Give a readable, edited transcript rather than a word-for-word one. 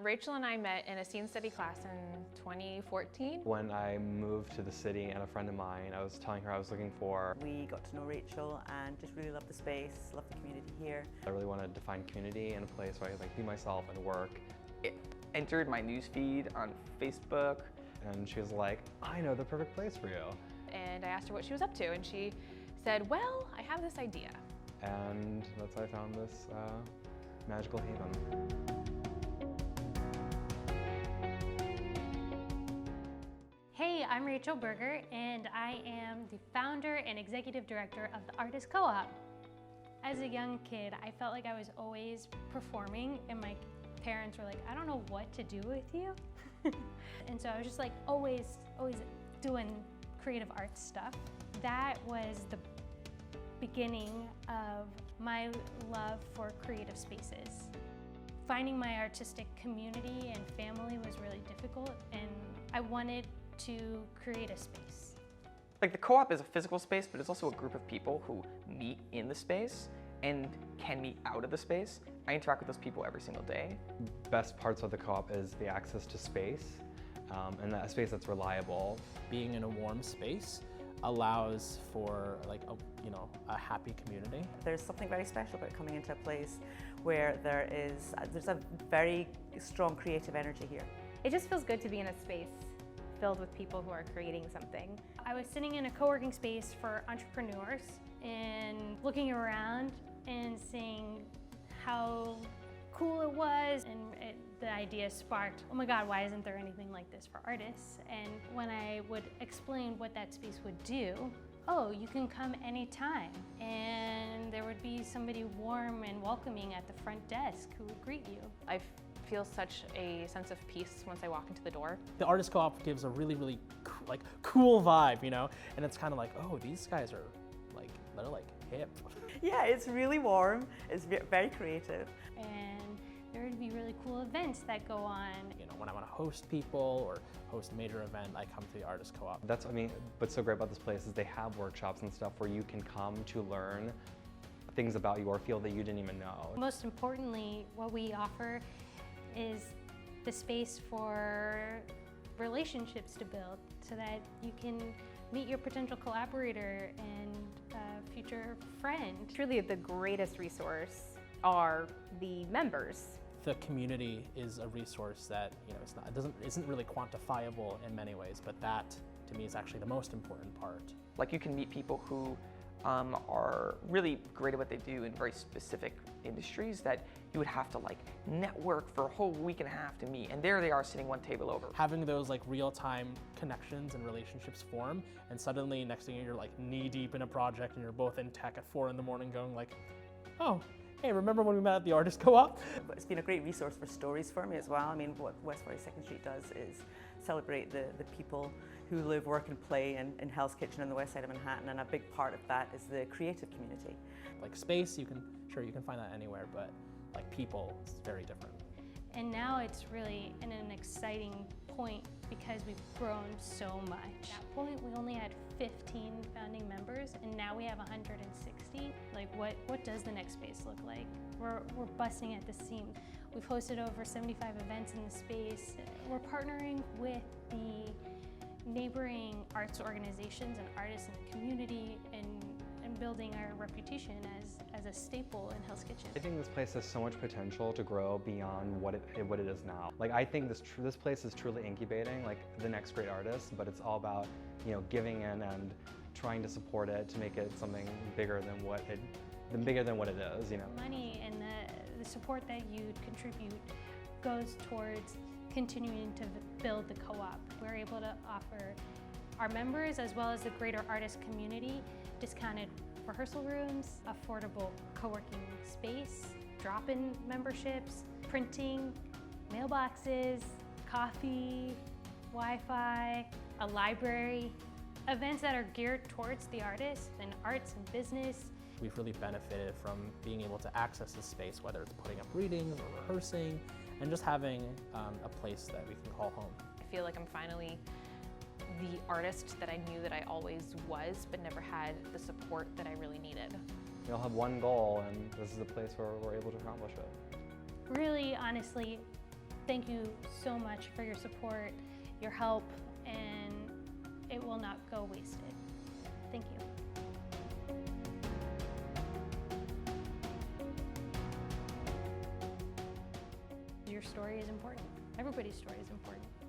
Rachel and I met in a scene study class in 2014. When I moved to the city and a friend of mine, I was telling her I was looking for... We got to know Rachel and just really loved the space, loved the community here. I really wanted to find community in a place where I could be myself and work. It entered my newsfeed on Facebook. And she was like, I know the perfect place for you. And I asked her what she was up to, and she said, well, I have this idea. And that's how I found this magical haven. Hey, I'm Rachel Berger, and I am the founder and executive director of the Artist Co-op. As a young kid, I felt like I was always performing, and my parents were like, I don't know what to do with you. And so I was just like always doing creative arts stuff. That was the beginning of my love for creative spaces. Finding my artistic community and family was really difficult, and I wanted to create a space. Like, the co-op is a physical space, but it's also a group of people who meet in the space and can meet out of the space. I interact with those people every single day. Best parts of the co-op is the access to space, and that space that's reliable. Being in a warm space allows for a happy community. There's something very special about coming into a place where there's a very strong creative energy here. It just feels good to be in a space filled with people who are creating something. I was sitting in a co-working space for entrepreneurs and looking around and seeing how cool it was, and the idea sparked, oh my God, why isn't there anything like this for artists? And when I would explain what that space would do, oh, you can come anytime, and there would be somebody warm and welcoming at the front desk who would greet you. I feel such a sense of peace once I walk into the door. The Artist Co-op gives a really cool vibe, you know? And it's kind of like, oh, these guys are they're hip. Yeah, it's really warm, it's very creative. And there would be really cool events that go on. You know, when I want to host people or host a major event, I come to the Artist Co-op. That's, what's so great about this place is they have workshops and stuff where you can come to learn things about your field that you didn't even know. Most importantly, what we offer is the space for relationships to build so that you can meet your potential collaborator and future friend. Truly the greatest resource are the members. The community is a resource that, isn't really quantifiable in many ways, but that to me is actually the most important part. Like, you can meet people who are really great at what they do in very specific industries that you would have to network for a whole week and a half to meet, and there they are sitting one table over. Having those real-time connections and relationships form, and suddenly next thing you're knee-deep in a project and you're both in tech at 4 in the morning going oh, hey, remember when we met at the Artist Co-op? But it's been a great resource for stories for me as well. What West 42nd Street does is celebrate the people who live, work and play in Hell's Kitchen on the west side of Manhattan, and a big part of that is the creative community. Space, you can find that anywhere, but people, it's very different. And now it's really in an exciting point because we've grown so much. At that point, we only had 15 founding members, and now we have 160. What does the next space look like? We're busting at the seam. We've hosted over 75 events in the space. We're partnering with the neighboring arts organizations and artists in the community and building our reputation as a staple in Hell's Kitchen. I think this place has so much potential to grow beyond what it is now. I think this place is truly incubating the next great artist, but it's all about giving in and trying to support it to make it something bigger than what it is. Money and the support that you contribute goes towards continuing to build the co-op. We're able to offer our members, as well as the greater artist community, discounted rehearsal rooms, affordable co-working space, drop-in memberships, printing, mailboxes, coffee, Wi-Fi, a library, events that are geared towards the artists and arts and business. We've really benefited from being able to access this space, whether it's putting up readings or rehearsing, and just having a place that we can call home. I feel like I'm finally the artist that I knew that I always was, but never had the support that I really needed. You'll have one goal, and this is the place where we're able to accomplish it. Really, honestly, thank you so much for your support, your help, and it will not go wasted. Thank you. Your story is important. Everybody's story is important.